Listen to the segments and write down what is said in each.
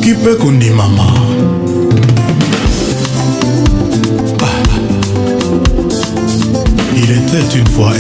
Équipe Kundi Mama. Il était une fois.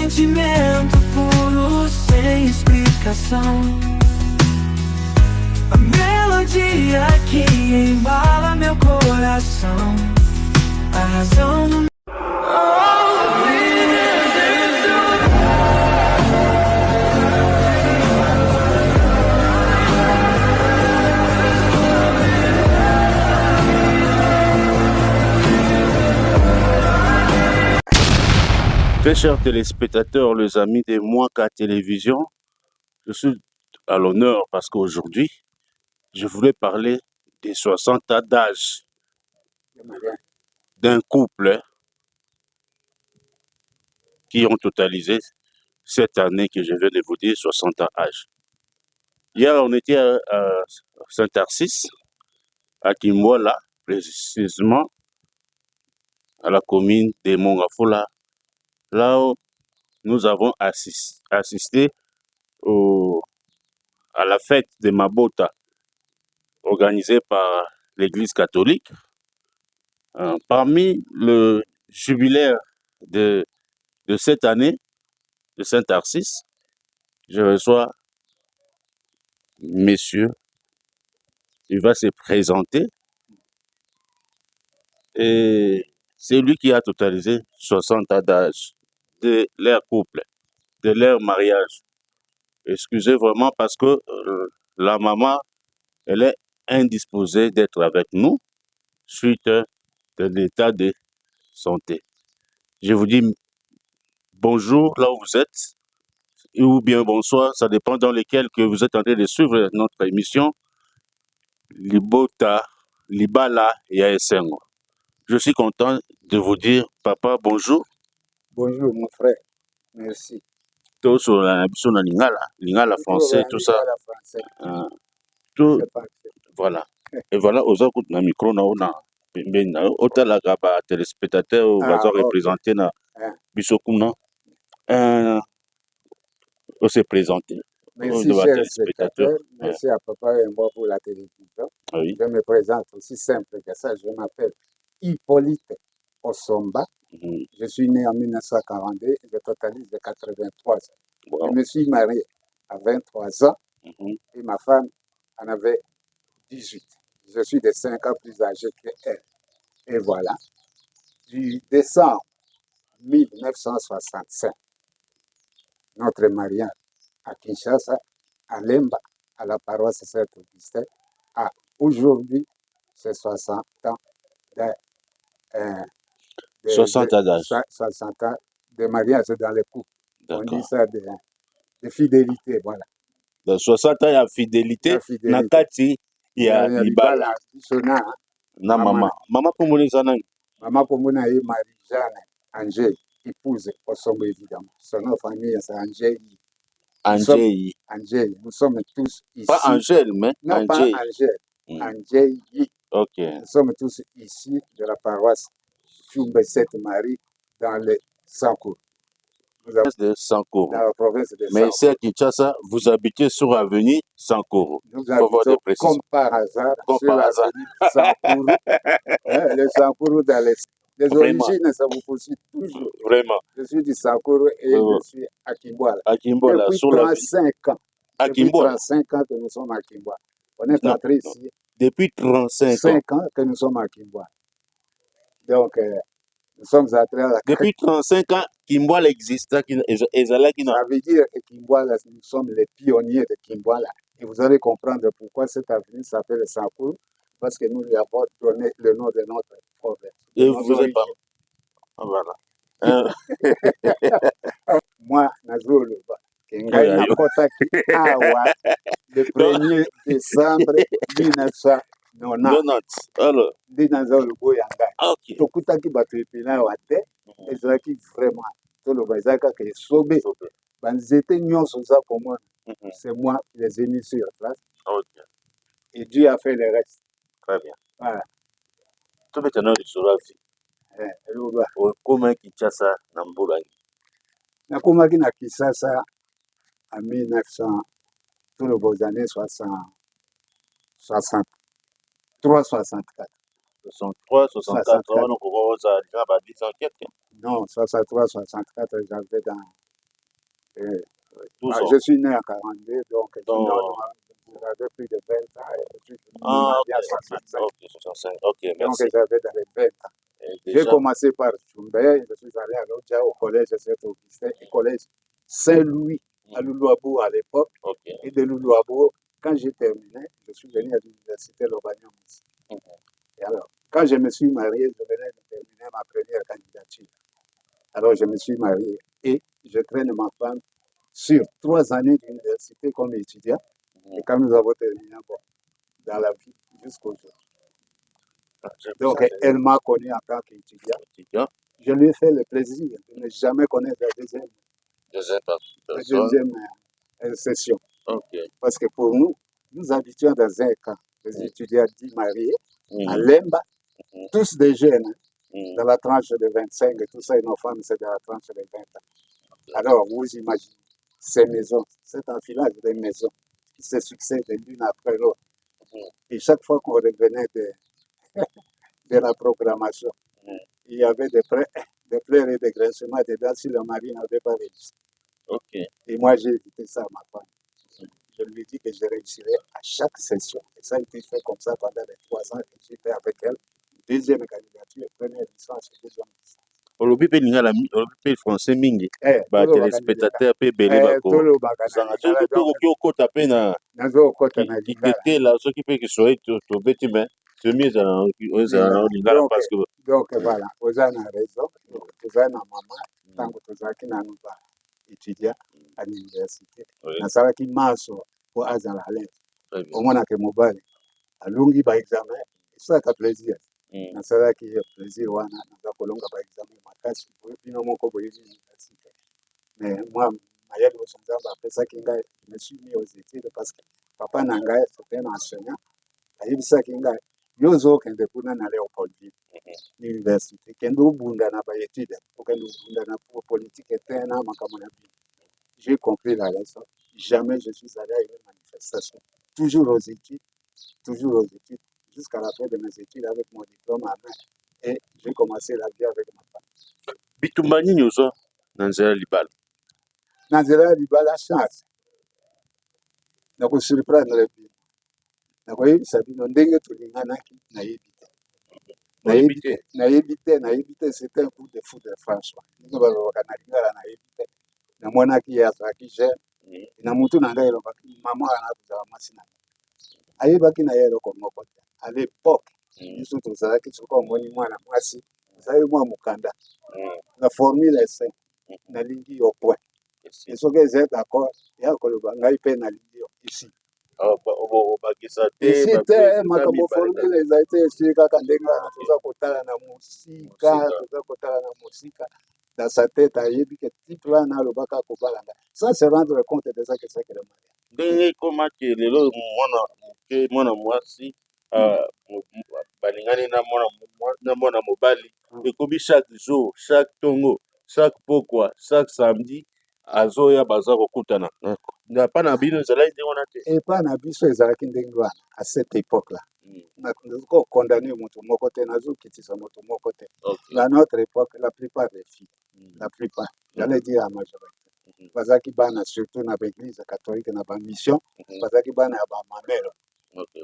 Sentimento puro sem explicação. A melodia que embala meu coração. A razão do Très chers téléspectateurs, les amis de Mwaka Télévision, je suis à l'honneur parce qu'aujourd'hui, je voulais parler des 60 ans d'âge d'un couple qui ont totalisé cette année que je viens de vous dire 60 ans d'âge. Hier, on était à Saint-Tarsis, à Kimbola, précisément à la commune de Mongafola, là où nous avons assisté à la fête de Mabota organisée par l'Église catholique. Parmi le jubilaire de cette année de Saint-Tarsis, je reçois messieurs, il va se présenter et c'est lui qui a totalisé 60 ans d'âge de leur couple, de leur mariage. Excusez vraiment parce que la maman, elle est indisposée d'être avec nous suite de l'état de santé. Je vous dis bonjour là où vous êtes, ou bien bonsoir, ça dépend dans lesquels que vous êtes en train de suivre notre émission Libota, Libala et Aesengo. Je suis content de vous dire, papa, bonjour. Bonjour mon frère, merci. Tout sur la lingala français, tout ça. Tout, voilà. Et voilà, aux autres, na micro, na otala gaba téléspectateur, ou va représenter na bisokuna. On s'est présenté. Merci chers téléspectateurs, merci à Papa et moi pour la télévision. Oui. Je me présente aussi simple que ça, je m'appelle Hippolyte Osomba. Je suis né en 1942 et je totalise de 83 ans. Wow. Je me suis marié à 23 ans et ma femme en avait 18. Je suis de 5 ans plus âgé qu'elle. Et voilà, du décembre 1965, notre mariage à Kinshasa, à Lemba, à la paroisse Saint-Augustin, à aujourd'hui, c'est 60 ans de 60 ans d'âge. 60 ans de mariage dans les couples. On dit ça de fidélité, voilà. De 60 ans, il y a fidélité. Nakati, il y a Libala. Na maman. Maman Pomone Zanang. Maman Pomone est Marie-Jeanne Angèle, épouse Osombo évidemment. Son nom de famille, c'est Angèle. Angèle. Nous sommes tous ici. Pas Angèle, mais non, Angèle. Pas Angèle. Angèle. Ok. Nous sommes tous ici de la paroisse Chumbe Sainte-Marie dans le Sankour. De Sankour. Dans la province de Sankour. Mais ici à Kinshasa, vous habitez sur l'avenue Sankour. Nous habitons comme par hasard sur l'avenue Sankour. Le Sankour dans les origines, ça vous poursuit toujours. Vraiment. Je suis du Sankour et je suis à Kimbola. À Kimbola, depuis sur 35 ans. À depuis Kimbola. 35 ans que nous sommes à Kimbola. On est entré ici. Depuis 35 ans que nous sommes à Kimbola. Donc, nous sommes entrés à la... Depuis 35 ans, Kimbola existe. Ça veut dire que Kimbola, nous sommes les pionniers de Kimbola. Et vous allez comprendre pourquoi cette avenue s'appelle Sankour. Parce que nous lui avons donné le nom de notre province. Et vous êtes pas... Voilà. Moi, nazoloba. Kengai nakotaki awa le 1er décembre 1990. Alors. Ndi naza lobo yanga. Ok. Tokutaki bato epela wa te. Ezalaki vraiment. Toloba ezalaka ke sobe. Banzete nyonso za komona. C'est moi qui les ai mis sur place. Ok. Et Dieu a fait le reste. Très bien. Voilà. Tu peux tenir du souravi. Comment Kinshasa na Mbulangi? Nakomaki na Kinshasa en 1900, tous les années 63, 64. 63, 64, non, 63, 64, j'avais dans... je suis né en 42, donc j'avais plus de 20 ans. Et je suis marié à 65. Ok, merci. Donc j'avais dans les 20 ans. J'ai commencé par Choumbé, je suis allé à Lodja, au collège Saint-Augustin, au collège Saint-Louis, à Loulouabou à l'époque. Et de Loulouabou, quand j'ai terminé, je suis venu à l'université Lobanium. Et alors, quand je me suis marié, je venais de terminer ma première candidature. Alors, je me suis marié et je traîne ma femme sur 3 années d'université comme étudiant. Et quand nous avons terminé, bon, dans la vie, jusqu'aujourd'hui. Donc, elle m'a connu en tant qu'étudiant. Je lui ai fait le plaisir de ne jamais connaître la deuxième session. Parce que pour nous, nous habitions dans un camp des étudiants dits mariés, à Lemba, tous des jeunes, dans la tranche de 25, et tout ça, et nos femmes, c'est dans la tranche de 20 ans. Alors, vous imaginez, ces maisons, cet enfilage des maisons qui se succèdent l'une après l'autre. Et chaque fois qu'on revenait de la programmation, il y avait des pleurs et des grincements dedans si le mari n'avait pas réussi. Et moi, j'ai évité ça à ma femme. Je lui ai dit que je réussirais à chaque session. Et ça a été fait comme ça pendant les 3 ans que j'étais avec elle. Deuxième candidature, première licence et deuxième licence. Olobi pe lingala pe français mingi ba téléspectateur pe belé bako zanga to ko kota pe na nazo kota na lingala qui là ce qui peut que soit to beti mais chemise na lingala parce que donc voilà ozana raison ozana mama tango tozaki na nuba étudiant à l'université nasalaki maso po azala l'aise omona ke mobali alungi ba examen ça ka plaisir nasalaki plaisir wana naza kolonga ba examen makasi bino moko boyebi université mais moi mayali oso nzambe apesaki ngai je me suis mis aux études parce que papa na ngai c'était un enseignant ayebisaki ngai yo ozokende kuna na Léopoldville université kende obunda na baétude okende obunda na politique te na makambo na bino. J'ai compris la leçon. Jamais je suis allé à une manifestation. Toujours aux études, jusqu'à la fin de mes études avec mon diplôme à main. Et j'ai commencé la vie avec ma femme. Bitumba nini ozo Nanzela Libala? Nanzela Libala chance. Nakosurprendre bino. Nakoyebisa bino ndenge tolinganaki nayebi te. Nayebi te, c'était un coup de foudre François. Ndenge balobaka nalingala nayebi te. Namonaki ye azalaki jeune. Na mutu na ngai elobaki mama wana kozala mwasi na ngai. Ayebaki na ye eloko moko te. À l'époque, biso tozalaki soki omoni mwana mwasi ozali mwa mokanda na formule ese nalingi yo point et soki eza d'accord ya koloba ngai mpe nalingi yo ici isi te makambo formule eza te esi kaka ndenge wana toza kotala na mosika dans sa tête ayebi ke type wana alobaka kobala ngai sans se rendre compte de ça que c'est que le mariage ndenge ekomaki lelo mwana mwasi balingani na mwana mobali ekomi chaque jour chaque tongo chaque pokwa chaque samedi azoya baza kokutana pa na bino ezalaki ndenge wana te epa na biso ezalaki ndenge wana à cette époque là nakoki kokondane moto moko te nazokitisa moto moko te na notre époque la plupart des filles la plupart j'allais dire à majorité bazalaki bana surtout na baéglise catholique na bamission bazalaki bana ya bamamelo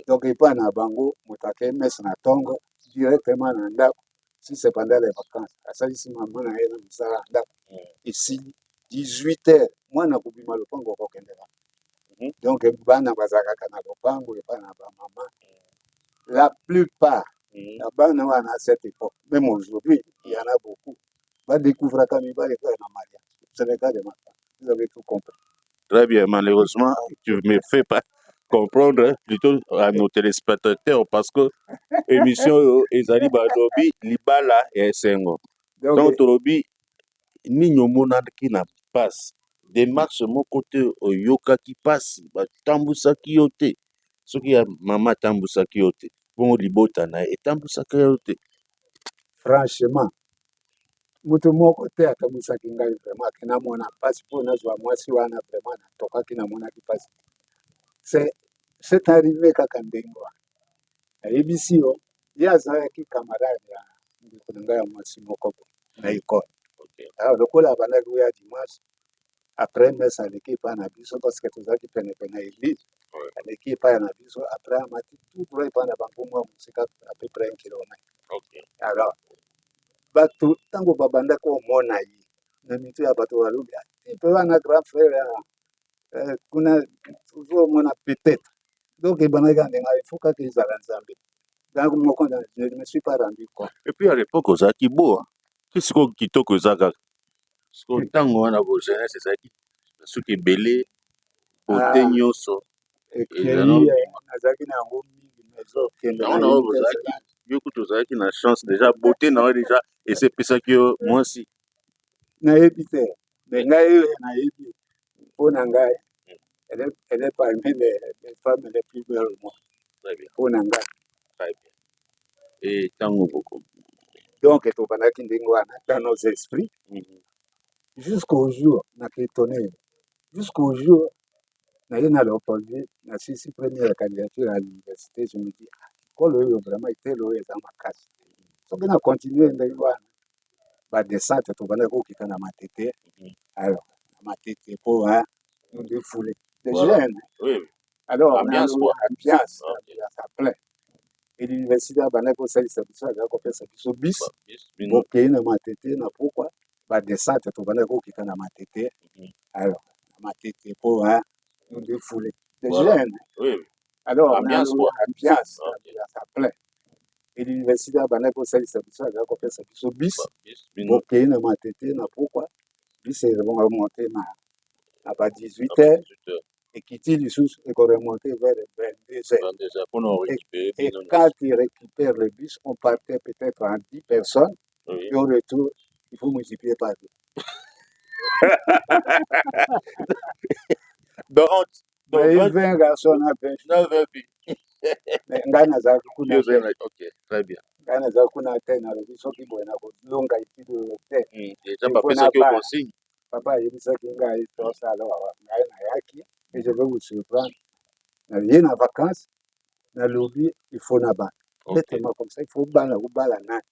donc epa na bango moto akei mese na ntongo directement na ndako si c'est pendant les vacances asalisi mama na ye na mosala ya ndako esili 18 heures mwana kobima lopango okokende wana donc bana bazalaka na lopango epa na bamama la plupart ya bana wana à cette époque même aujourd'hui il y en a beaucoup va découvrir quand il va les faire en mariage. C'est le cas de ma femme. Vous avez tout compris. Très bien, malheureusement, tu ne me fais pas comprendre plutôt à nos téléspectateurs parce que émission ezali balobi libala et sengo. Donc tolobi nini omonaki na passe démarche moko te oyokaki pasi batambusaki yo te soki ya mama atambusaki yo te bongo libota na ye etambusaka yo te. Franchement moto moko te atambusaki ngai vraiment ake namona mpasi mpo nazwa mwasi wana vraiment natokaki namonaki mpasi. C'est arrivé kaka ndenge wana nayebisi yo ye azalaki camarade ya ndeko na ngai ya mwasi moko na ekole. Lokola abandaki oya dimanche après mese aleki epai na biso parceke tozalaki penepene ya église aleki epai na biso après amati tout droit epai na bango mwa mosika à peu près 1 kilomètre. Alors bato ntango babandaki omona ye na mitu ya bato balobi mpe wana grand frère kuna tozomona peut-être donc ebandaki ya ndenge il faut kaka ezala nzambe. Donc moko je ne me suis pas rendu compte. Et puis à l'époque ozalaki boa kisiko kitoko eza kaka siko ntango wana bo jeunesse ezalaki soki ebele bote nyonso nazalaki na yango mingi ezokende yo kutu ozalaki na chance déjà bote na yo déjà esepesaki yo mwasi nayebi te me ngai oyo nayebi mpo na ngai elle est parmi les femmes les plus belles au monde mpo na ngai. Ntango boko donc tobandaki ndenge wana dans nos esprits jusqu'au jour naketonne jusqu'au jour naye na l'opposé nasisi première candidature à l'université. Je me dis ekolo oyo vraiment etele oyo eza makasi soki na continue ndenge wana badescente tobandaki kokita na matete. Alors na matete mpo nous défouler des jeunes. Alors ambiance à plein et l'université abandaki kosalisa biso azalaki kopesa biso bis bokei na matete na pokwa badescente tobandaki kokita na matete. Alors na matete mpo nous défouler des jeunes. Alors ambiance à plein et l'université abandaki kosalisa biso azalaki kopesa biso bis bokei na matete na pokwa bis remonte na ba 18h ekiti lisusu ekoremonte vers 22h. Et quand il récupère le bus, on partait peut-être en 10 personnes et au retour, il faut multiplier par 2. Donc 20 garçons à 20 filles. Ngai nazalaki kuna très bien. Ngai nazalaki kuna te nalobi soki boye na kolonga ekilo te papa ayebisaki ngai tosala ngai nayaki et je vais vous surprendre naye na vacances nalobi il faut na bana nettement comme ça il faut bana kobala nani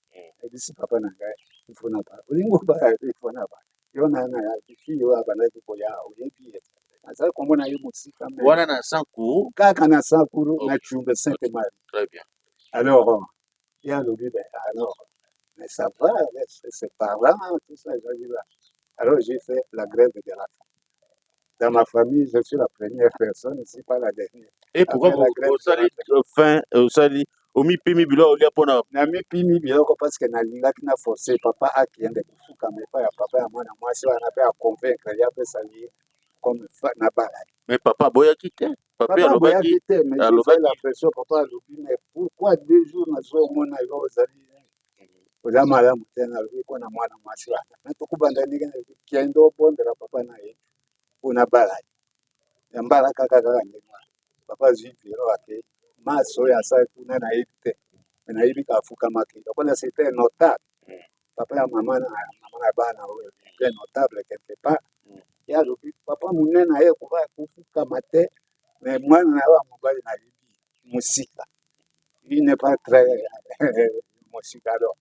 ayebisi papa na ngai il faut na bana olingi obala il faut na bana yo nayaki fille oyo abandaki koya oyebi ete nazali komona ye mosika wana na Sankuru kaka na Sankuru na Tchumbe Sainte Marie. Très bien. Alors ye alobi alors mais ça va c'est parlant tout ça là. Alors j'ai fait la grève de la faim. Dans ma famille, je suis la première personne, ici pas la dernière. Et pourquoi vous savez fin omi pimi bilo olia pona na mi pimi biloko parce que nalingaki na forcer papa akende kufuka mepa ya papa ya mwana mwasi wana pe aconvaincre ya pesa ye comme na bala. Mais papa boyaki te papa boyaki te mais j'ai fait la pression papa alobi mais pourquoi 2 jours nazomona yo ozali oza malamu te nalobi mpona mwana mwasi wana me tokubanda ndenge kende obondela papa na ye mpona bala ya mbala kaka ndenge wana papa zwi biro ake maso oyo asali kuna nayebi te me nayebi kafukamaki lokola c'était notable papa ya mama na bana oyo bien notable quelque part ye alobi papa monene aye koba kofukama te me mwana na ye wa mobali nayebi mosika il n'est pas très mosika alors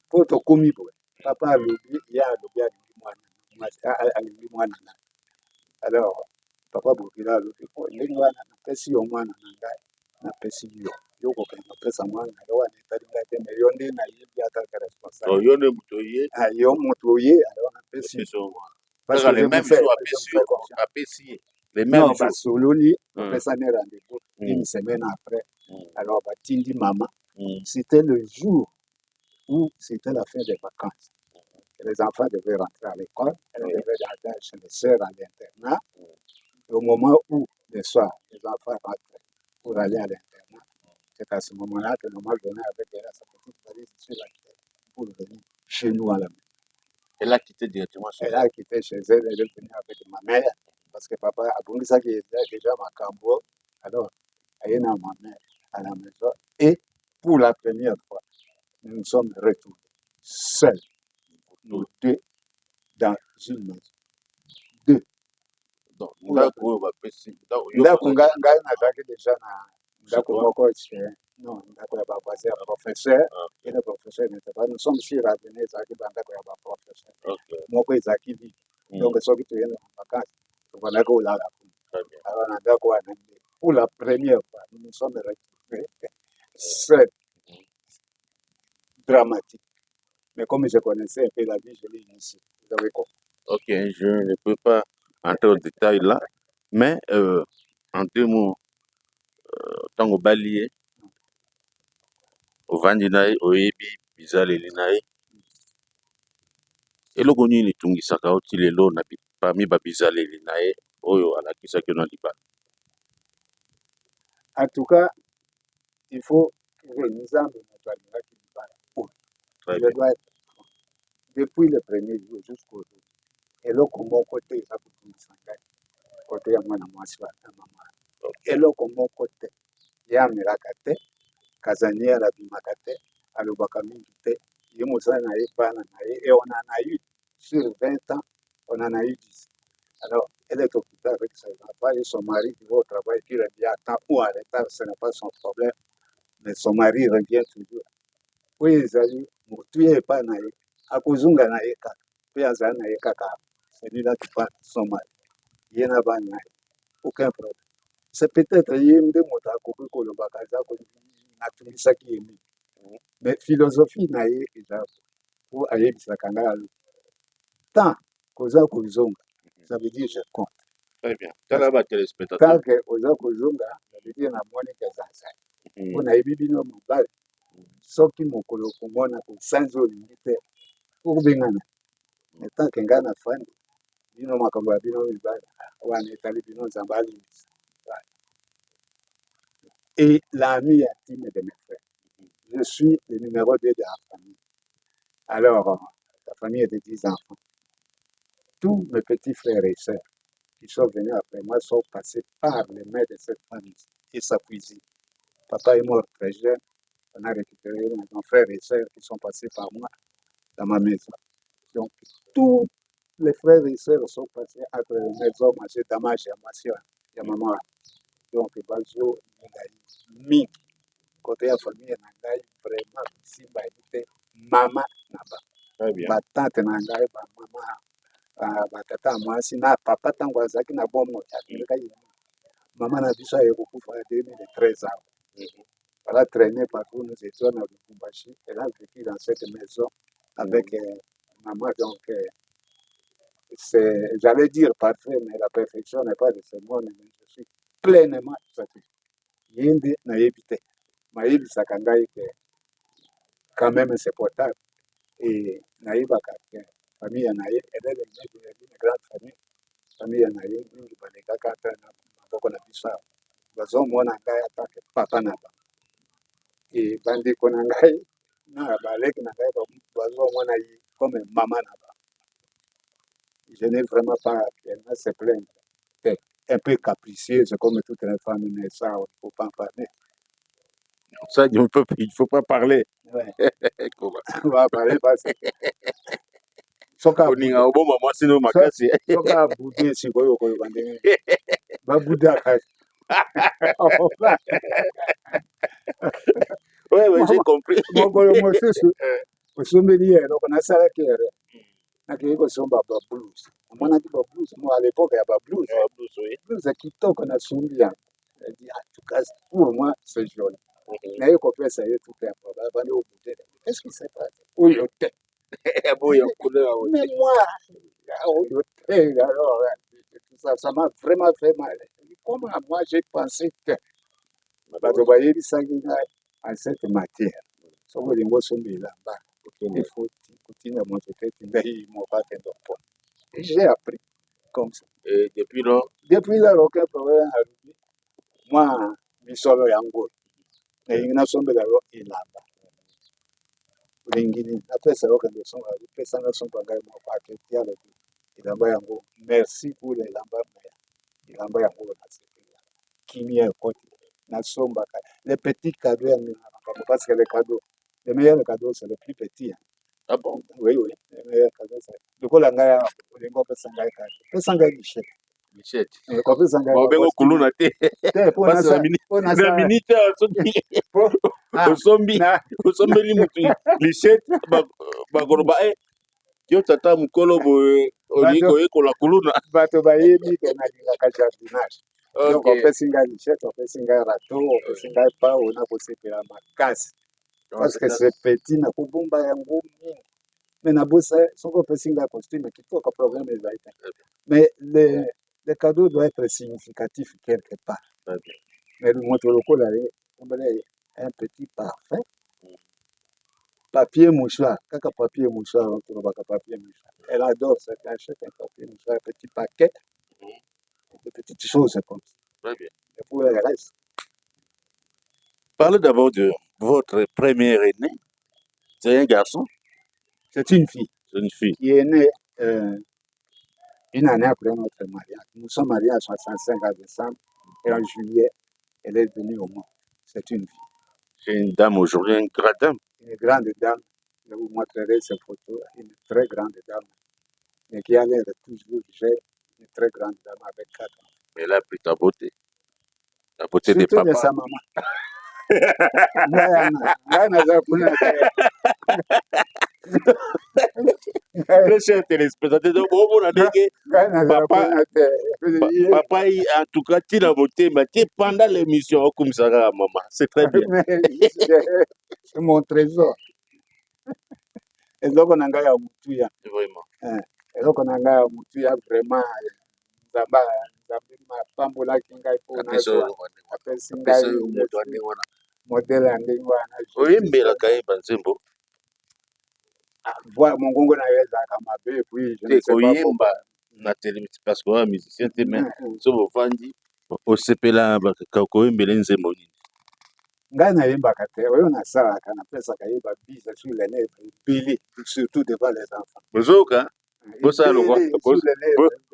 mpo tokomi boye papa alobi ye alobi alingi mwana na alors papa bokila alobi ndenge wana napesi yo mwana na ngai napesi yo kokende kopesa mwana na yo wana etali ngai te me yo nde nayebi ataka responsable yo nde moto oye yo moto oye alors napesi parce que les mêmes jours apesi les mêmes jours basololi opesani rendez-vous une semaine après alors batindi mama c'était le jour où c'était la fin des vacances les enfants devaient rentrer à l'école, elle devait aller chez les sœurs à l'internat. Au moment où, le soir, les enfants rentraient pour aller à l'internat, c'est à ce moment-là que maman venait avec elle à sa petite valise sur la tête pour venir chez nous à la maison. Elle a quitté directement chez elle. Elle a quitté chez elle, elle est venue avec ma mère, parce que papa a voulu ça qui était déjà ma cambo. Alors, elle est ma mère à la maison. Et pour la première fois, nous nous sommes retrouvés seuls, nous deux, dans une maison. Deux. Donc, non, le professeur et le professeur n'était pas. Nous sommes sur la venue de professeur. Moi, donc, ceux qui étaient en vacances, voilà qu'on l'a. Alors, pour la première fois, nous nous sommes retrouvés seuls, dramatique. Mais comme je connaissais un peu la vie, je l'ai initié. Vous avez compris. Ok, je ne peux pas entrer au détail là, mais en deux mots, tango balié, ovandi na ye oyebi bizaleli na ye eloko nini etungisaka yo ti lelo na parmi babizaleli na ye oyo alakisaki yo na libala. En tout cas, il faut que nous avons je dois être depuis le premier jour jusqu'au jour. Et là, comment côté ça peut côté ya mwana mwasi wa mama. Et là, comment côté ya mirakate, kazani ya labimakate, alobaka mingi te, ye mosala na ye bana na ye, et on en a eu sur 20 ans, on en a eu 10. Alors, elle est occupée avec ses enfants et son mari qui va au travail, qui revient à temps ou en retard, ce n'est pas son problème, mais son mari revient toujours. Oui, ezali motu ye epai na ye akozunga na ye kaka mpe azali na ye kaka celui-là qui parle son mari ye na bana na ye aucun problème. C'est peut-être ye nde moto akoki kolobaka aza natungisaki ye mingi, mais philosophie na ye eza po ayebisaka ngai alo tant koza kozonga ça veut dire je compte. Très bien. Téléspectateur. Tant que oza kozonga ça veut dire namoni eza nzai mpo nayebi bino mobali soki mokolo komona kosanzi olingi te okobengana mais tant ke ngai nafandi bino makambo ya bino mibali wana etali bino nzambe alimbisa. Et l'ami intime de mes frères, je suis le numéro 2 de la famille. Alors, la famille est de 10 enfants. Tous mes petits frères et sœurs qui sont venus après moi sont passés par les mains de cette famille et sa cuisine. Papa est mort très jeune. On a récupéré mes frères et sœurs qui sont passés par moi dans ma maison. Donc, tous les frères et sœurs sont passés entre les maisons, manger damage à ma maman. Donc, bazo, mi, côté de la famille, vraiment, si, maman, ba tante na ngai, ba maman, ba tata mwasi, na papa tango azaki na bomo, maman na biso ayekufa ya 2013 ans. Elle a traîné partout, nous étions dans le Kumbashi. Elle a vécu dans cette maison avec maman. Donc, j'allais dire parfait, mais la perfection n'est pas de ce monde. Mais je suis pleinement satisfait. Yende na yebite. Maïbi Sakangaï, quand même, c'est portable. Et Naïba, famille Naïe, elle est une grande famille. Famille Naïe, nous, Balega, Kata, Naboko Nabisa. Bazon, moi, Nangaï, attaque Papa Naba. Et Bandi Konangaï, na Balek Nangaï, Bazon, moi, Naïe, comme Maman Naba. Je n'ai vraiment pas à se plaindre. Un peu capricieuse, comme toutes les femmes, mais ça, il ne faut pas en parler. Ça, il ne faut pas parler. Ouais. On va parler parce que. Soka boudé si vous voulez. Va bouddha. Oui, j'ai compris. Mon on a ça là qui est. Nakiko somba ba blues. Mwana ki ba blues. Moi à l'époque il y a ba blues. Blues qui toque na sumbia. Elle dit en tout cas pour moi c'est joli. Mais il faut faire ça tout est problème. Qu'est-ce qui s'est passé? Oui, ok. Mais moi, alors, ça m'a vraiment fait mal. Comment moi j'ai pensé que en cette matière, il faut J'ai appris comme ça. Et depuis lors? Depuis lors, aucun problème. Moi, je suis yango. Et il y a son bel il a pas. Après ça, merci pour les lambas. Les petits cadeaux, parce que les cadeaux, les meilleurs cadeaux, c'est les plus petits. Ah bon? Oui, oui, les meilleurs cadeaux, c'est. Du coup, la ngaya, on peut s'engager. On peut s'engager. Michel. On peut s'engager. On va kuluna te. Parce la minute osombeli mutu lichette bagoroba yo tata mukolo boye oliko yekola kuluna. Bato bayebi ke na lingaka jardinage. Donc on peut singa lichette, on peut singa râteau, on peut singa pas, on a kosepela makasi. Parce que c'est petit na kubumba yango mingi. Mais na bossa, soko on peut singa costume qui faut que problème les aïe. Mais le cadeau doit être significatif quelque part. Mais le montre local on un petit parfum. Papier mouchoir, kaka papier mouchoir, on trouve papier mouchoir. Elle adore ça, elle achète un papier mouchoir, un petit paquet, de petites choses comme ça. Très bien. Et pour le reste. Parlez d'abord de votre première aînée. C'est un garçon? C'est une fille. C'est une fille. Qui est née une année après notre mariage. Nous sommes mariés à 65 à décembre et en juillet, elle est venue au monde. C'est une fille. C'est une dame aujourd'hui, une grande dame. Une grande dame. Je vous montrerai ces photos. Une très grande dame. Mais qui a l'air toujours jeune. Une très grande dame avec 4 ans. Mais elle a pris ta beauté. La beauté des papas. De sa maman. Très cher téléspectateur, papa, en tout cas, tu l'as voté, mais pendant l'émission, comme ça, maman. C'est très bien. C'est mon trésor. Et donc, on a gagné à Moutuya. Vraiment. Et donc, on a gagné à Moutuya, vraiment. Modèle oyembela kayeba nzembo voir mongongo na yeza kama be puis je ne sais pas koyemba na télévision parce que wa musicien te mais so bofandi osepela koyembela nzembo nini ngai nayembaka te oyo nasalaka napesaka yeba bise sur les lèvres ebele surtout devant les enfants bozoka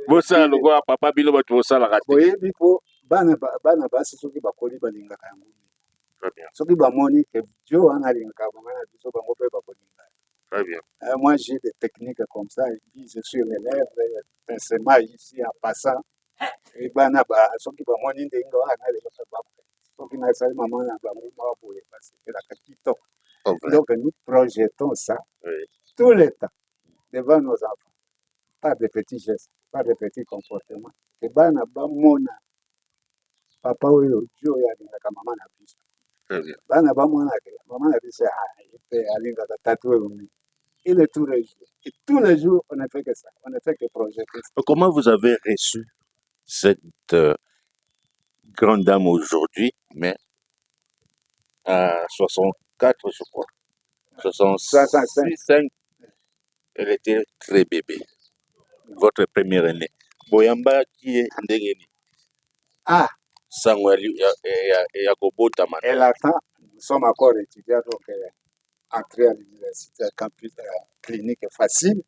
bosala lokwa papa bino bato bosalaka te boyebi po bana basi soki bakoli balingaka yango soki bamoni ke jo wana alingaka bango na biso bango mpe bakolinga. Moi j'ai des techniques comme ça, bise sur les lèvres, pincement ici en passant. Et bana soki bamoni ndenge wana lelo soki nasali maman na bango mwa boye basepelaka kitoko. Donc nous projetons ça tout le temps devant nos enfants. Pas de petits gestes, pas de petits comportements. Et bana bamona papa oyo jo alingaka mama na biso. Bana bamona ke mama na biso alingaka tatu oyo. Il est tous les jours. Et tous les jours, on ne fait que ça. On ne fait que projeter. Comment vous avez reçu cette grande dame aujourd'hui, mais à 64, je crois. 65, 5, elle était très bébé. Votre première aînée. Boyamba qui est Ndengeni. Ah! Elle attend. Nous sommes encore étudiants, donc entrée à l'université, campus clinique facile.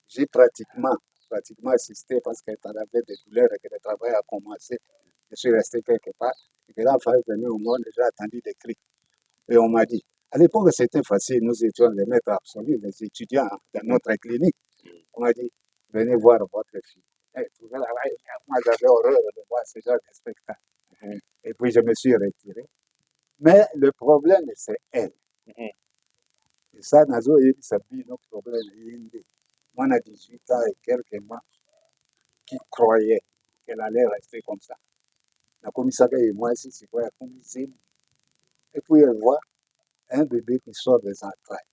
J'ai pratiquement assisté parce qu'elle avait des douleurs et que le travail a commencé. Je suis resté quelque part. Et là, il fallait venir au monde, j'ai attendu des cris. Et on m'a dit, à l'époque, c'était facile. Nous étions les maîtres absolus, les étudiants dans notre clinique. On m'a dit, venez voir votre fille. Moi, j'avais horreur de voir ce genre de spectacle. Et puis, je me suis retiré. Mais le problème, c'est elle. Et ça, Nazo, il s'habille notre problème. Moi, on a 18 ans et quelques mois qui croyaient qu'elle allait rester comme ça. La commissariat et moi, ici, c'est quoi la commissaire? Et puis, elle voit un bébé qui sort des entrailles.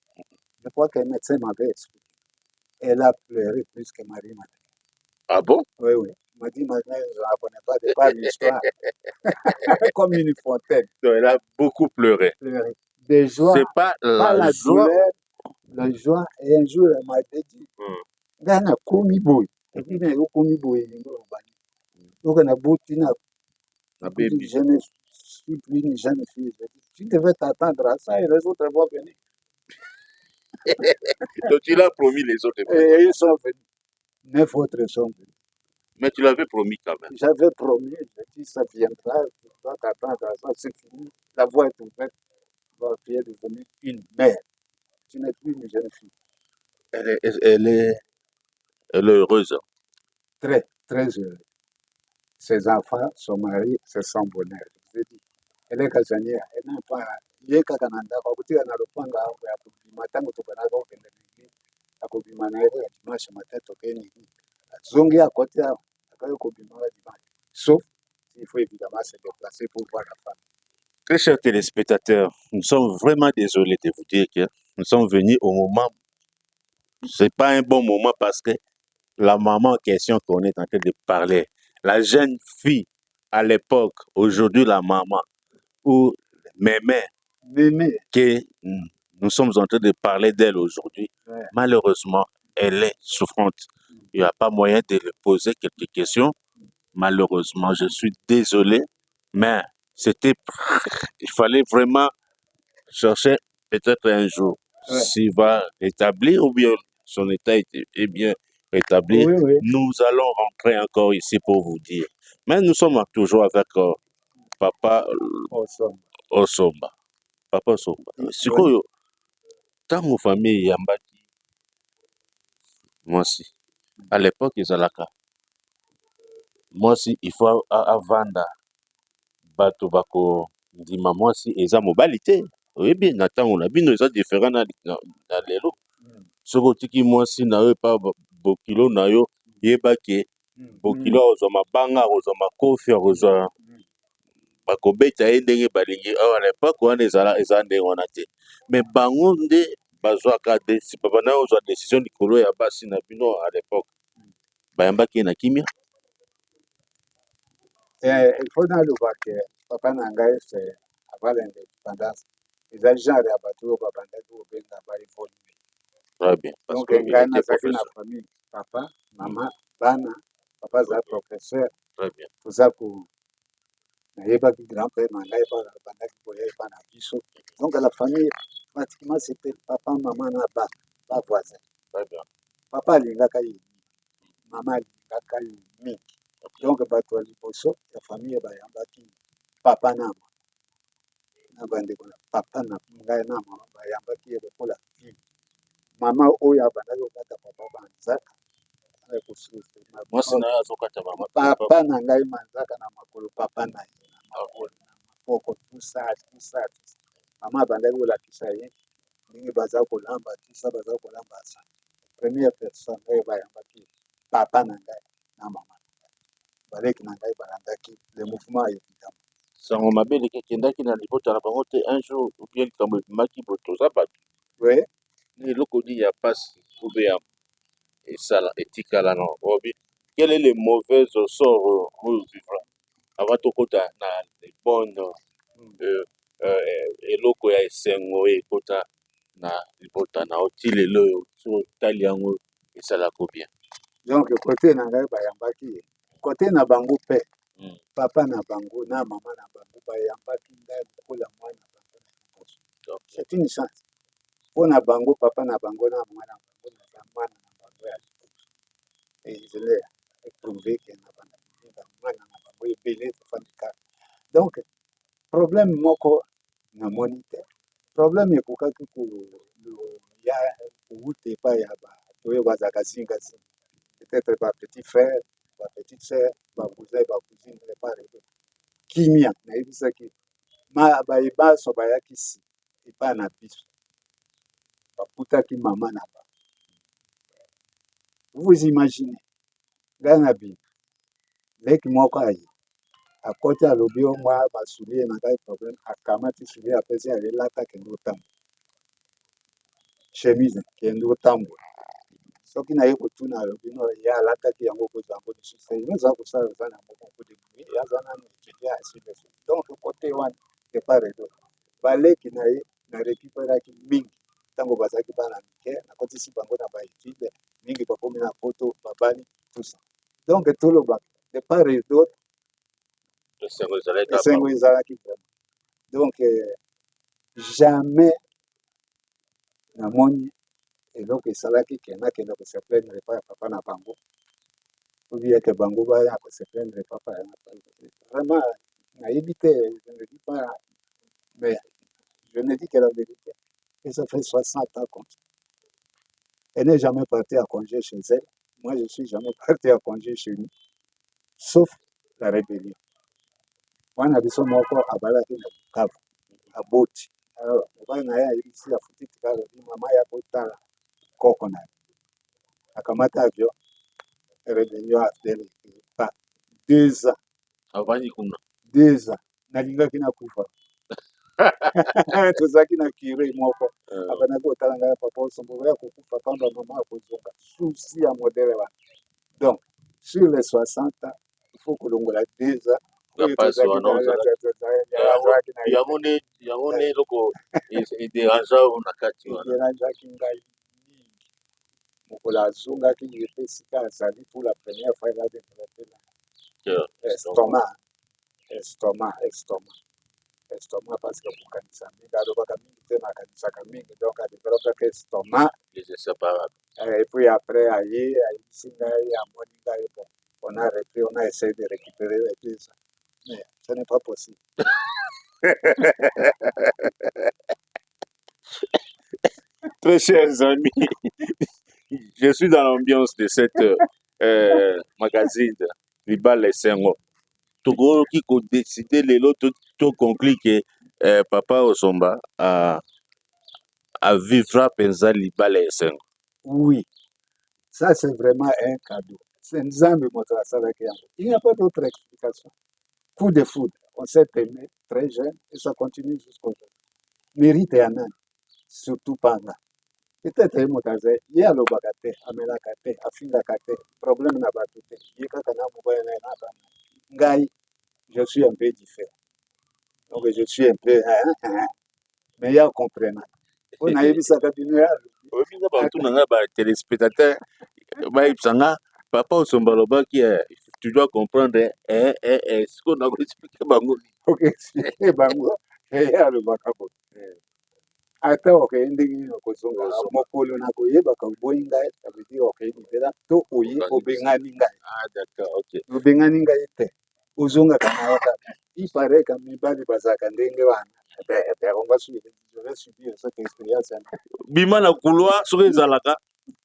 Je crois qu'un médecin m'avait expliqué. Elle a pleuré plus que Marie Madeleine. Ah bon? Oui, oui. Elle m'a dit, Madeleine, je ne la connais pas, de pas l'histoire. Comme une fontaine. Donc, elle a beaucoup pleuré. De joie, c'est pas la la joie. douleur, le juin, et un jour, elle m'a dit, Gana komi boy, et puis il y a komi boy, donc on a bouti na baby, je ne suis plus une jeune fille. Tu devais t'attendre à ça et les autres vont venir. Donc tu l'as promis les autres. Et ils sont venus. 9 autres sont venus. Mais tu l'avais promis quand même. J'avais promis, j'ai dit ça viendra, tu dois t'attendre à ça, c'est fini. La voie est ouverte, tu es devenue une mère. Tu n'es plus une jeune fille. Elle est heureuse. Très, très heureuse. Ses enfants, son mari, c'est son bonheur. Je vous ai dit, elle est casanière, elle n'a pas. Il est kakananda, kwa kutika na lupanga hapo ya kupima tangu tukanaka ukenda nini, akupima na ile dimanche matin tokeni. Zongi à côté, akayo kupima la dimanche. Sauf s'il faut évidemment se déplacer pour voir la femme. Très chers téléspectateurs, nous sommes vraiment désolés de vous dire que nous sommes venus au moment, c'est pas un bon moment parce que la maman en question qu'on est en train de parler, la jeune fille à l'époque, aujourd'hui la maman, ou mémé, que nous sommes en train de parler d'elle aujourd'hui, malheureusement, elle est souffrante. Il n'y a pas moyen de lui poser quelques questions. Malheureusement, je suis désolé, mais il fallait vraiment chercher peut-être un jour s'il va rétablir ou bien son état est bien rétabli. Nous allons rentrer encore ici pour vous dire. Mais nous sommes toujours avec Papa Osomba. Papa Osomba. Sikoyo, tango famille yambaki mwasi. À l'époque, ezalaka. Mwasi, il faut avanda. Bato bako ndima mwasi eza mobali te. Oyebi na ntango na bino eza différent na lelo. Soki otiki mwasi na yo epa bokilo na yo yebaki bokilo akozwa mabanga akozwa makofi akozwa bakobeta ye ndenge balingi. Or à l'époque wana eza ndenge wana te. Mais bango nde bazwaka bana ozwa décision likolo ya basi na bino à l'époque. Bayambaki na kimia. Il faut dans le voir que papa Nangaï, c'est avant l'indépendance. Les agents de Abatou, papa Nangaï, évolué. Très bien. Donc, il y a une famille, papa, maman, bana, papa, c'est professeur. Très bien. Tout ça pour. Il n'y a pas de grand-père, Nangaï, pas donc, la famille, pratiquement, c'était papa, maman, pas voisin. Très bien. Papa, il y a maman, il y a donc bato ya liboso ya famille bayambaki papa na bandeko na papa na ngai na mama bayambaki ye lokola fille. Mama oyo abandaki kokata papa banzaka mwasi na ye azokata mama papa na ngai manzaka na makolo papa na ye na makolo na maboko tusa mama abandaki kolakisa ye ndenge baza kolamba tusa baza kolamba sa première personne oyo bayambaki papa na ngai na mama baleki na ngai balandaki le mouvement évidemment. Sango mabe lekendaki na libota na bango te un jour ou bien likambo ebimaki boye toza bato. Oui. Na eloko di ya pasi ube ya esala etikala na obi. Quel est le mauvais sort oyo vivra avant tokota na les bonnes eloko ya esengo ekota na libota na oti lelo oyo so tali yango esalaka bien. Donc côté na ngai bayambaki côté na bango pe papa na bango na mama na bango bayambaki ngai lokola mwana bango na liboso. C'est une chance mpo na bango papa na bango na mama na bango naza mwana na bango ya liboso et je l'ai éprouvé ke na mwana na bango ebele tofandi kaka. Donc problème moko namoni te problème ekokaki ya kowuta epai ya bato oyo bazalaka zingazinga peut-être ba petit frère ba petite sœur ba cousin ba cousine repare kimia nayebisaki bayebaso bayakisi epai na biso bakutaki mama na ba. Vous imaginez ngai na bino leki moko aye akoti alobi o mwa basulie na ngai problème akamati sulie apesi alelata kende otambola chemise kende otambola soki naye kotuna alobi no ye alataki yango kozwa yango lisusu eza kosala eza na moko kodebrouye aza nano étudia asibesi donc kote wana epare do baleki na ye na récupéraki mingi Tango bazaki bana mike, na kotisi bango na ba étude, mingi bakomi na poto, babali, tout ça. Donc tout le bac, de part et d'autre, esengo ezalaki vraiment. Donc jamais namoni eloko esalaki ke nakende kose plaindre epai ya papa na bango, ou bien ke bango baya kose plaindre papa ya vraiment nayebi te, je ne dis pas, mais je ne dis que la vérité. Et ça fait 60 ans comme ça. Elle n'est jamais partie à congé chez elle. Moi, je ne suis jamais parti à congé chez nous, sauf la rébellion. Moi, je suis encore à Balaki, à Boti. Alors, on va ici à Fouti, maman, il y a Botala, Kokona. À Kamata avion, rébellion a fait pas 2 ans. 2 ans. Nalinga kina kufa. Tozaki na kire moko. Abana kotala ngaya papa osombo ya kukufa pamba mama akozonga. Souci à modèle là. Donc, sur les 60 ans, il faut que l'on ait 2 ans. Mokola azongaki yepe esika azali pour la première fois il a développé estomac parce que kokanisa mingi alobaka mingi te nakanisaka mingi donc adevelopaka estomac et puis après ayebisi ngai amoni ngai bon on a repris, on a essayé de récupérer les 2 ans mais ce n'est pas possible. Très chers amis, je suis dans l'ambiance de cette magazine Libala Esengo. Togo qui a décidé de conclure que Papa Osomba a vivra penza Libala Esengo. Oui, ça c'est vraiment un cadeau. C'est Nzambe moto asalaki yango. Il n'y a pas d'autre explication. Coup de foudre, on s'est aimé très jeune et ça continue jusqu'aujourd'hui. Mérite ya nani, surtout panga. Peut-être moto azali, ye alobaka te, amelaka te, afingaka te, problème na bato te, ye kaka na mobali na ye na bana. Ngai, je suis un peu différent. Donc je suis un peu, mais il y a comprenant. On a yebisaka bino ya. Obinga bato na nga ba téléspectateur, ba ipsanga, Papa Osomba lobaki, tu dois comprendre, ce qu'on a expliqué bango. Ok, expliqué bango, ya alobaka bo. Ata okende nini okozonga mokolo na koyebaka oboyi ngai, ça veut dire okende mpela to oye obengani ngai. Ah d'accord, ok. Obengani ngai te. Ozongaka na yo kaka. Il paraît que mibali bazalaka ndenge wana. On va suivre, je vais subir cette expérience. Bima na couloir soki ezalaka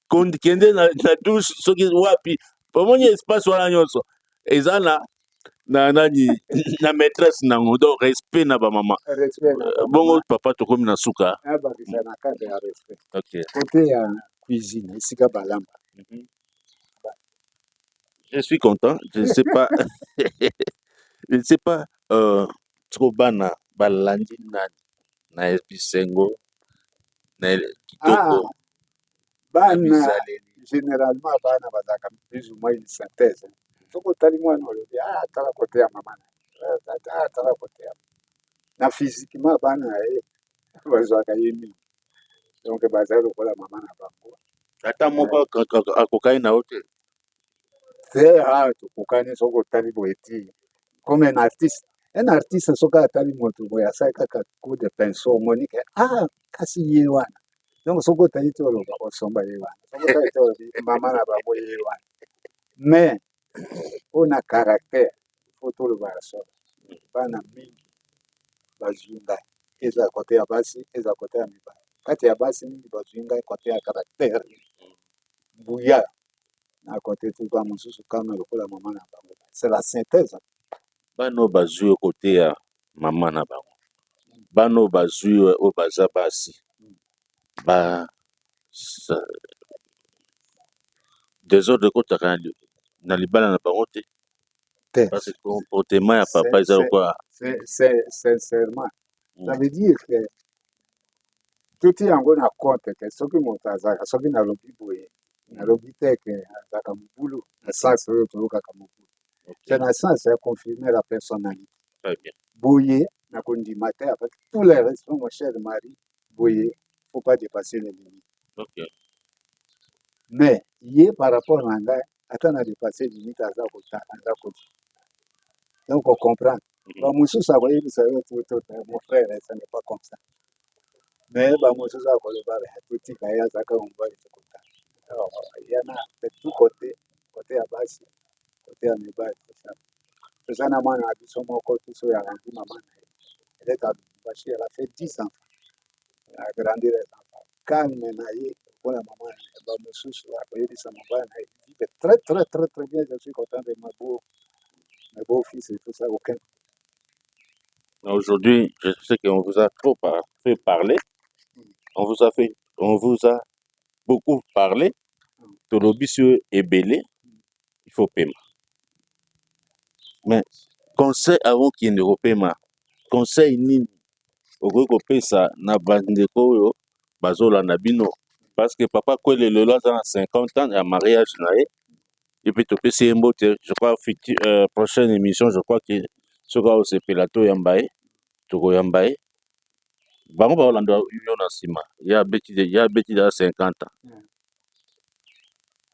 kende na douche soki wapi pomoni espace wana nyonso eza na nani na maîtresse nango donc respect na bamama bongo papa tokomi na suka abakisa na cadre ya respect. Okay. Côté ya cuisine esika balamba. Je suis content, je ne sais pas je ne sais pas trop bana balandi nani na ebisengo na kitoko bana généralement bana bazalaka plus ou moins une synthèse. Soki otali mwana olobi tala kote ya mama na tala kote ya na physiquement bana ye bazwaka ye mingi donc bazali lokola mama na bango ata moko akokani na yo te te tokokani soki otali boye ti comme un artiste soki atali moto boye asali kaka coup de pinceau omoni ke kasi ye wana donc soki otali te oloba Osomba ye wana soki otali te olobi mama na bango ye wana mais mpona caractère fo toloba ya solo bana mingi bazwi ngai eza kote ya basi eza kote ya mibali kati ya basi mingi bazwi ngai kote ya caractère buya na kote tuka mosusu kama lokola mama na bango c'est la synthèse. bana oyo bazwi kote ya mama na bango bana oyo bazwi oyo baza basi désordre ekotaka na libala na bango te parce que comportement ya papa eza lokola sincèrement ça veut dire que toti yango na compte ke soki moto azalaka soki nalobi boye nalobi te ke azalaka mobulu na sens oyo toyokaka mobulu c'est na sens ya confirmer la personnalité boye nakondima te avec tous les respects mon cher mari boye faut pas dépasser les limites. Ok. Mais, il est par rapport à Nanga, attends à dépasser les limites à Zakota. Donc, on comprend. Moussou, ça voyait, vous savez, mon frère, ça n'est pas comme ça. Mais, Moussou, ça va le barrer. Tout petit, il y a ça qu'on va le faire. Alors, il y en a de tous côtés, côté à Bassi, côté à Meba, tout ça. C'est ça, maman a dit son mot, tout ça, elle a dit maman. Elle est à Bachi, elle a fait 10 enfants. Elle a grandi les enfants. Quand elle a eu, pour la maman, Moussou, elle a dit sa maman, elle vit très, très, très, très bien. Je suis content de mes beaux-fils et tout ça, aucun. Aujourd'hui, je sais qu'on vous a trop fait parler. On vous a beaucoup parlé. De l'obissu est belé. Il faut paiement. Mais, conseil avant qu'il ne repaiement. Conseil nini. Okoki kopesa na bandeko oyo bazolanda bino parce que papa Kwele lelo aza na 50 ans ya mariage na ye et puis topesi ye mbote je crois prochaine émission je crois que soki aosepela toyamba ye tokoyamba ye bango baolanda yo na nsima ye abeti ya 50 ans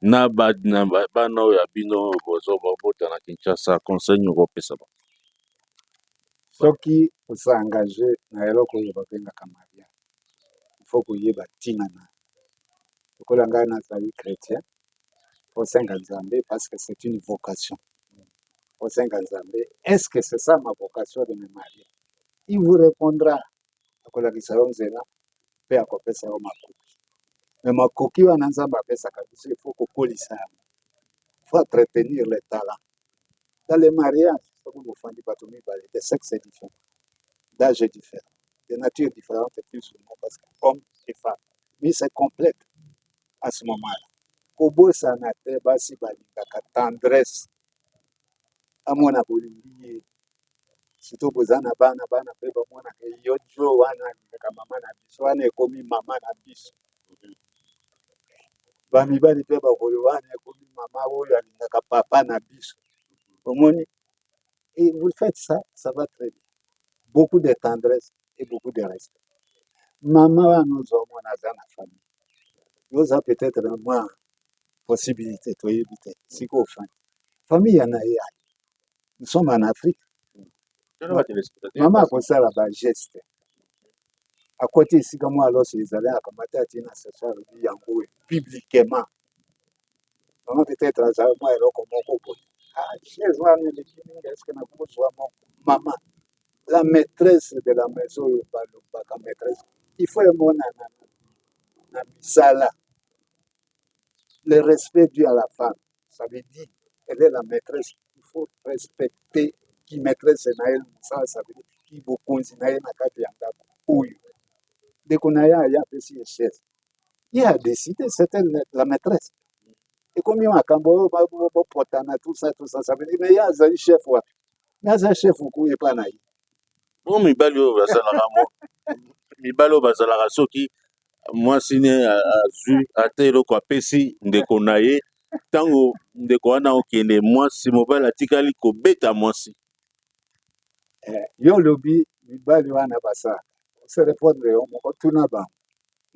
na bana oyo ya bino bozobota na Kinshasa conseil nini okopesa bango soki osaengage na eloko oyo babengaka mariage faut koyeba ntina na lokola ngai nazali chrétien osenga nzambe parce que c'est une vocation osenga nzambe est-ce que c'est ça ma vocation de me marier il vous répondra akolakisa yo nzela mpe akopesa yo makoki me makoki wana nzambe apesaka biso il faut kokolisa yango faut entretenir le talent dans le mariage soki bofandi bato mibale de sexe différent d'âge différent, de nature différente plus ou moins parce que homme et femme. Mais c'est complète à ce moment-là. Kobo sanate basi balingaka tendresse. Amona bolingi surtout bozana bana pe bamona ke yo jo wana alingaka mama na biso wana ekomi mama na biso. Bamibali pe bakolo wana ekomi mama oyo alingaka papa na biso. Omoni et vous faites ça, ça va très bien. Beaucoup de tendresse et beaucoup de respect. Maman nous avons dans la famille. Nous avons peut-être moins possibilité de éviter. Si vous faites. Famille en a. Nous sommes en Afrique. Maman a pensé à la geste. À côté, si comme moi, alors, ils allaient à combattre à ce soir, publiquement. Maman peut-être à ça, moi, alors, comme on peut. Ah, chez moi, est-ce que maman, la maîtresse de la maison, la maîtresse, il faut un bon ça le respect dû à la femme, ça veut dire elle est la maîtresse. Il faut respecter qui maîtresse naël, ça veut dire qui beaucoup naël na kati ya ndako oyo. Dès qu'on a ya pesi chaise. Il a décidé, c'était la maîtresse. Et comme il y a un cambo, tout ça, ça veut dire mais il y a un chef wapi. Il y a un chef ou pas naï. Oh, mibali oyo bazalaka soki mwasi ne azwi ata eloko apesi ndeko na ye ntango ndeko wana okende mwasi mobali atikali kobeta mwasi yo lobi mibali wana basala se répondre yo moko tuna bango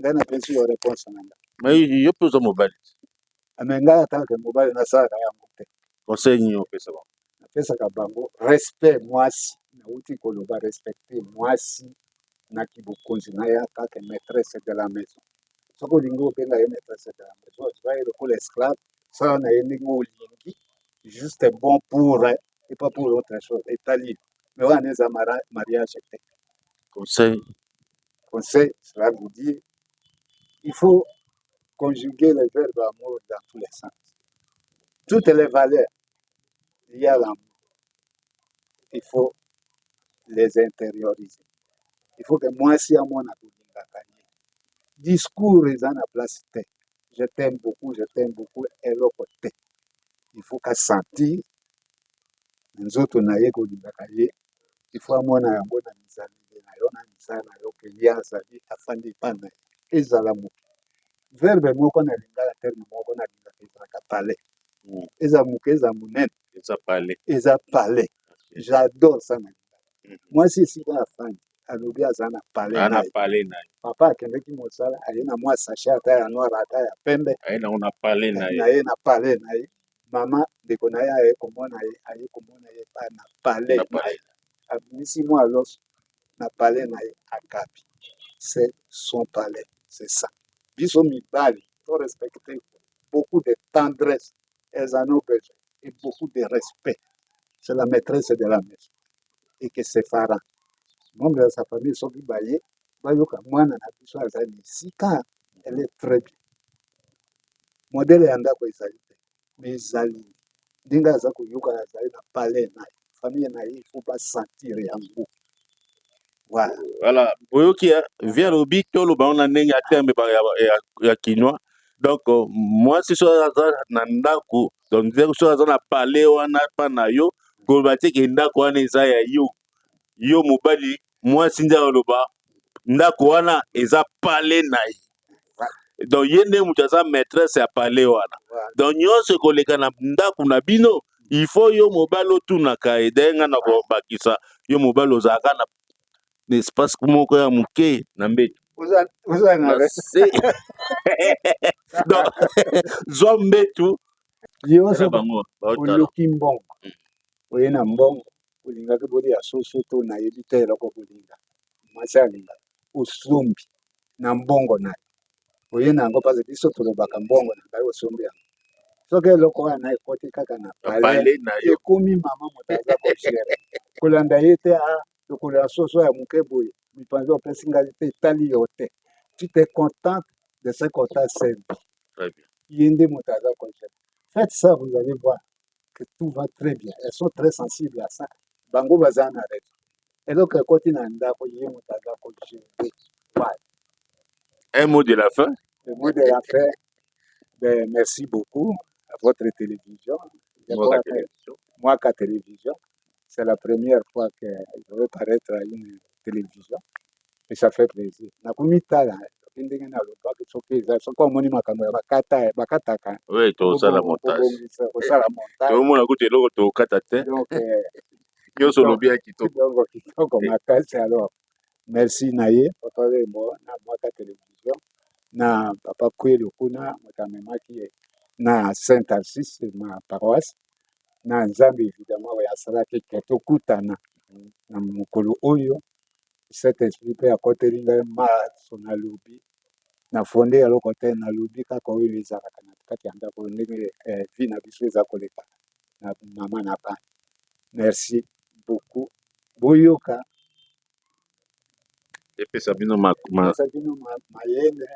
ngai napesi yo réponse na nga yo mpe oza mobali me ngai atanke mobali nasalaka yango te conseil nini opesa bango napesaka bango respect mwasi nauti koloba respecte mwasi naki bokonzi na ye kaka maîtresse de la maison soki olingi obenga ye maîtresse de la maison otiba ye lokola esclave sala na ye ndenge olingi juste bon pour et pas pour autre chose etali mais wana eza mariage te conseil cela veut dire il faut conjuguer le verbe amour dans tous les sens toutes les valeurs liées à l'amour il faut les intérioriser il faut que mwasi amona kolingaka ye discours eza na place te je t'aime beaucoup eloko te il faut ka sentir nzoto na ye kolingaka ye il faut amona yango na mizaleli na yo na misala na yo ke ye azali afandi epai na ye ezala moke verbe moko nalingaka terme moko nalingaka ezalaka pale eza moke eza monene eza pale j'adore ça na mwasi esika afandi alobi aza na palais na ye. Papa akendeki mosala aye na mwa sachet ata ya noir ata ya pembe na ye na palais na ye. Mama ndeko na ye aye komona ye pa na palais na ye, abimisi mwa loso na palais na ye akabi. C'est son palais, c'est ça. Biso mibali faut respecter beaucoup de tendresse, elles en ont besoin, et beaucoup de respect. C'est la maîtresse de la maison et que ses parents, membre de sa famille, soki baye bayoka mwana na biso azali sika, elle est très bien. Modèle ya ndako ezali te, mais ezali ndenge aza koyoka azali na palais na ye, famille na ye faut basentir yango. Voilà, boyoki via lobi toloba on a ndenge ya terme ya kinois. Donc moi si so aza na ndako, donc so aza na palais wana pa na yo koloba te ke ndako wana eza ya yo mobali mwasi nde aloba ndako wana eza palais na ye. Donc ye nde moto aza maîtresse ya palais wana. Donc nyonso ekoleka na ndako na bino il faut yo mobali otunaka ye ndenga na kobakisa yo mobali ozalaka na espace moko ya moke na mbeto. Donc zwa mbetu nyonso oluki mbongo oye na mbongo olingaki bolia soso to nayebi te eloko kolinga mwasi alinga osombi na mbongo na ye oye na yango mpasi biso tolobaka mbongo na ngai osombi yango soki eloko wana ekoti kaka na palais ekomi mama moto aza kogere kolanda ye te lokolo ya soso ya moke boye mipanzi opesi ngai te etali yo te. Tu te contentes de ce qu'on t'a servi. Ye nde moto aza kogere. Faites ça, vous allez voir que tout va très bien. Elles sont très sensibles à ça. Bango baza na raison. Et donc, ekoti na ndako ye moto aza kogere. Un mot de la fin. Le mot de la fin, ben, merci beaucoup à votre télévision. Mwaka Télévision. C'est la première fois que je vais paraître à une télévision. Et ça fait plaisir. Nakumitala, ndenge na lobaki soki eza soki omoni makambo ya bakataka. Oui, tozala montage. Osala montage. Omona kuti eloko tokata te. Donc, nyonso lobi ya kitoko. Kitoko makasi alors. Merci na ye, papa Wembo, na Mwaka Télévision. Na papa Kwelo kuna motamemaki na Saint-Alcis, ma paroisse. Na Nzambe évidemment oyo asalaki ke tokutana na mokolo oyo cet esprit mpe akoteli ngai maso nalobi na fonde eloko te nalobi kaka oyo ezalaka na kati ya ndako ndenge vi na biso eza koleka na mama na bana. Merci beaucoup boyoka epesa bino mayele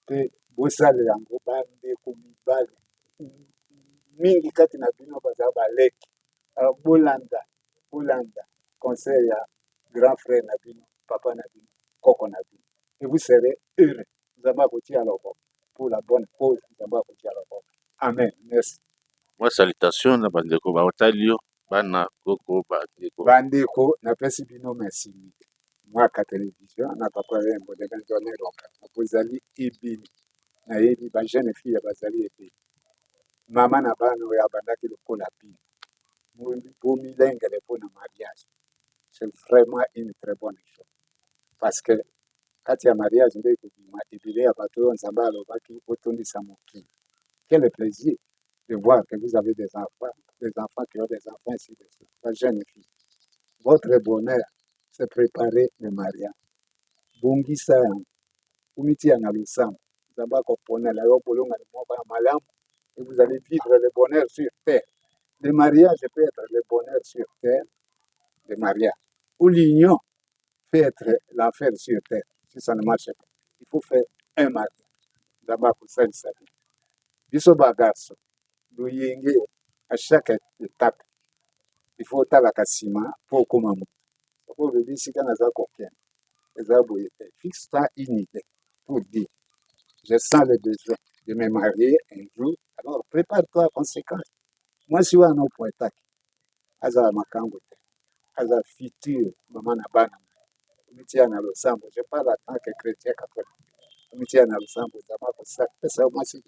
mpe bosalela yango bandeko mibali mingi kati na bino baza baleki bolanda conseil ya grand frère na bino papa na bino koko na bino et vous serez heureux. Nzambe akotia loboko pour la bonne cause. Nzambe akotia loboko. Amen. Merci. Moi salutation na bandeko baotali yo bana koko bandeko napesi bino merci. Mwaka Télévision na papa Wembo de Benjamin Loka bozali ebele nayebi bajeune fille bazali ebele mama na bana oyo abandaki lokola bino bomilengele mpona mariage. C'est vraiment une très bonne chose parce que kati ya mariage nde ekobima ebele ya bato oyo nzambe alobaki otondisa mokili. Quel plaisir de voir que vous avez des enfants qui ont des enfants ainsi de suite. La jeune fille, votre bonheur c'est préparer le mariage. Bongisa yango umitia na lusambo nzambe akoponela yo bolonga ni moko ya malamu et vous allez vivre le bonheur sur terre. Le mariage peut être le bonheur sur terre, le mariage. Ou l'union peut être l'enfer sur terre. Si ça ne marche pas, il faut faire un mariage. D'abord, pour ça, il s'agit. Biso bagarso, luyenge, à chaque étape, il faut la cassima pour comment. Pour le dire, si on a coquin, fixe-toi une idée pour dire, je sens le besoin de me marier un jour, alors prépare-toi à conséquence. Moi, si on a un point tac, azala makambo te, azala futur, maman na bana, umitia na losambo, je parle en tant que chrétien catholique, umitia na losambo, d'abord pour ça, c'est au moins si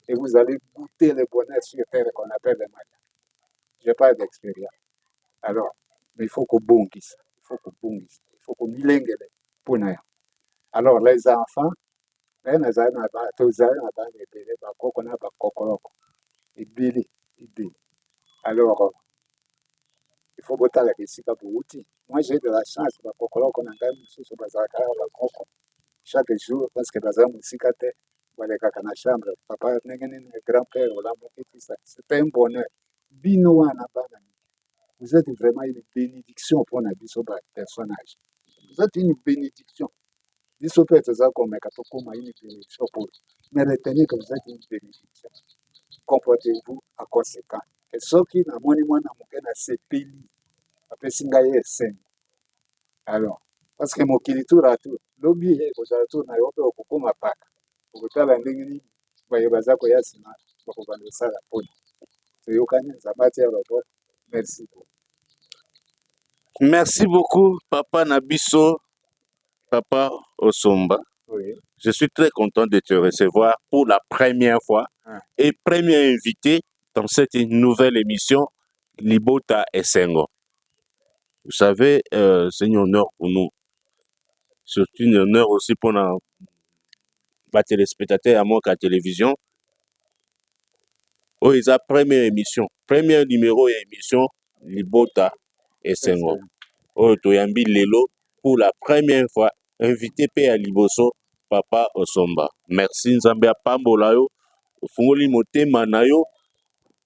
et vous allez goûter le bonheur sur terre qu'on appelle le mariage. Je parle d'expérience. Alors, mais il faut qu'on bongisse, il faut faut qu'on milengele pour nous. Alors les enfants, les nazari na ba tozali na ba ebele ba koko na ba kokoloko ebele ebele. Alors il faut botala kesika bouti. Moi j'ai de la chance ba kokoloko na ngai mususu bazalaka ba koko chaque jour parce que bazali musika te balekaka na chambre papa ndenge nini grand-père olamoketisa. C'était un bonheur. Bino wana bana vous êtes vraiment une bénédiction pour Nabiso personnage. Vous êtes une bénédiction. Biso peut être comme une bénédiction pour vous. Mais retenez que vous êtes une bénédiction. Comportez-vous à conséquent. Et ce qui n'a monument n'a pas ces pays, après Singaye Sen. Alors, parce que mon kilitura à tout, l'obi est aux alentours n'a pas beaucoup ma pack. Pour que la ligne, voyez, Bazako Yassina, pour que vous ça la pone. C'est au Canada, ça va tirer le bord. Merci beaucoup. Merci beaucoup, Papa Nabiso, Papa Osomba. Oui. Je suis très content de te recevoir pour la première fois et premier invité dans cette nouvelle émission Libota Essengo. Vous savez, c'est un honneur pour nous. C'est un honneur aussi pour nos téléspectateurs à moi qu'à la télévision. Oh, ils ont première émission, premier numéro d'émission Libota Essengo. Oh, Toyambi Lelo pour la première fois invité à Liboso Papa Osomba. Merci Nzambe Pambola yo. Fungoli motema na yo.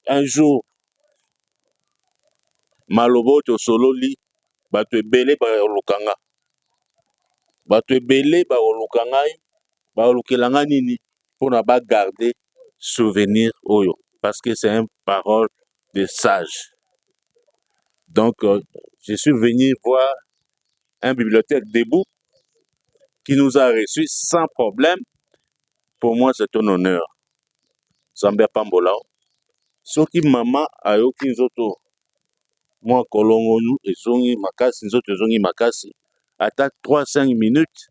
Un jour malobo to sololi bato ebele ba olukanga. Bato ebele ba olukanga ba olukelanga nini pour na ba garder souvenir oyo parce que c'est une parole de sage. Donc je suis venu voir un bibliothèque debout qui nous a reçus sans problème. Pour moi, c'est un honneur. Zambia Pambola. Soki maman ayoki nzoto moi kolongo nous ezongi makasi nzoto ezongi makasi ata 3-5 minutes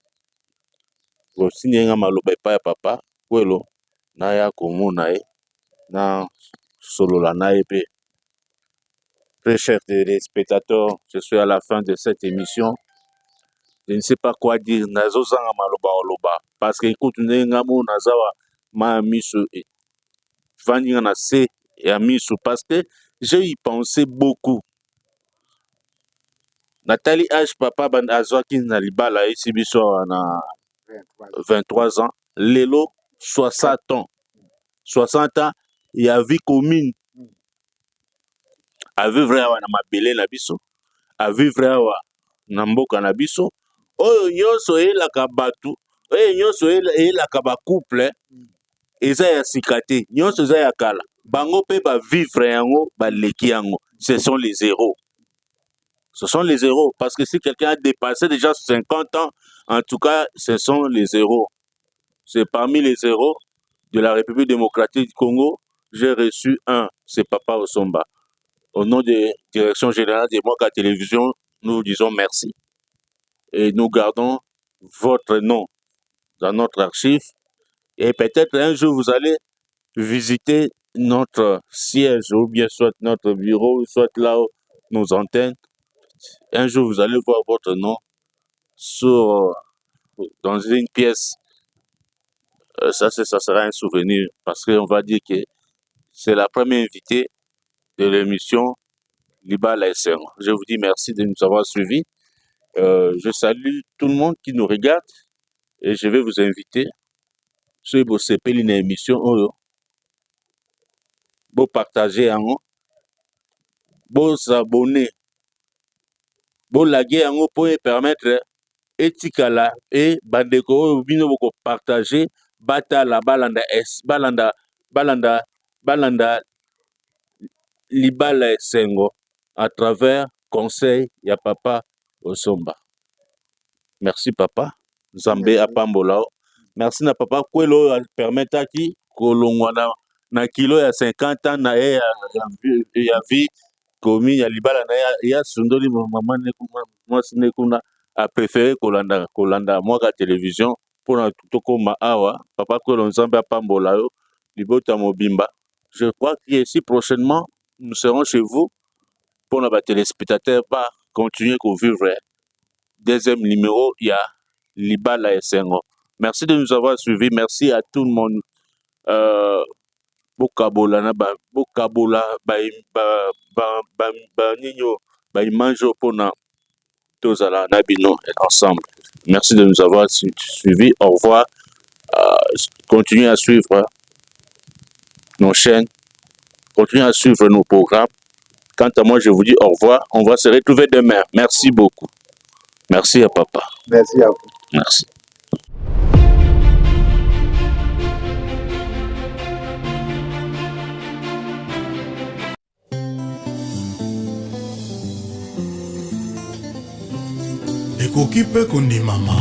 osinyenga maloba epai ya papa kwelo naya komona ye na solola na ye pe. Très chers téléspectateurs, je suis à la fin de cette émission. Je ne sais pas quoi dire. Nazozanga maloba oloba parce que écoute nenga mo nazawa ma miso vangi na se ya miso parce que j'ai y pensé beaucoup. Nathalie H. Papa Azwaki na libala ici biso na 23 ans. Lelo 60 ans. 60 ans, il y a vie commune. A vivre awa na mabele na biso. A vivre awa na mboka na biso. Oyo nyonso elaka batu. Oyo nyonso elaka ba couple. Eza ya sikate. Nyonso eza ya kala. Bango pe ba vivre yango ba leki yango. Ce sont les héros. Ce sont les héros. Parce que si quelqu'un a dépassé déjà 50 ans, en tout cas, ce sont les héros. C'est parmi les héros de la République démocratique du Congo. J'ai reçu un, c'est Papa Osomba. Au nom de la Direction générale des Moka Télévision, nous disons merci. Et nous gardons votre nom dans notre archive. Et peut-être un jour, vous allez visiter notre siège, ou bien soit notre bureau, soit là où nos antennes. Un jour, vous allez voir votre nom dans une pièce. Ça sera un souvenir parce qu'on va dire que c'est la première invitée de l'émission Libala SM. Je vous dis merci de nous avoir suivis. Je salue tout le monde qui nous regarde et je vais vous inviter sur vos CPL une émission. Vous partagez, vous abonner, vous laguer pour permettre etikala et bandeko bino boko partager batala balanda Libala Essengo à travers conseil ya Papa Osomba. Merci Papa. Zambé Apambola. Merci na Papa Kwelo permettre qui kolongwa na kilo ya 50 ans na ya vie komi ya libala na ya sundoli maman ne kuna a préféré kolanda mwaka télévision pour na tokoma awa Papa Kwelo Nzambe Apambola yo libota mobimba. Je crois qu'ici prochainement nous serons chez vous pour nos téléspectateurs pas continuer à vivre deuxième numéro, il y a Libala et Sengo. Merci de nous avoir suivis. Merci à tout le monde. Bokabola na bokabola nino manjo pona tozala na bino ensemble. Merci de nous avoir suivis. Au revoir. Continuez à suivre nos chaînes. Continuez à suivre nos programmes. Quant à moi, je vous dis au revoir. On va se retrouver demain. Merci beaucoup. Merci à papa. Merci à vous. Merci. Ekoki pe kondimama.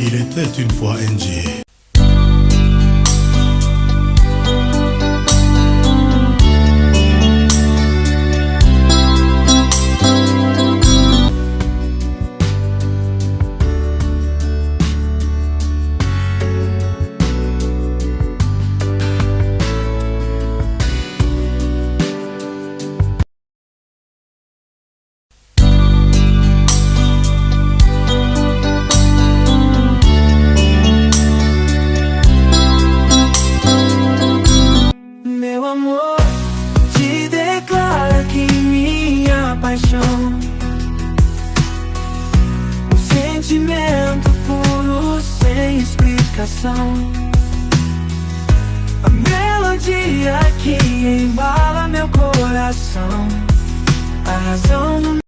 Il était une fois NG. Sentimento puro sem explicação. A melodia que embala meu coração. A razão no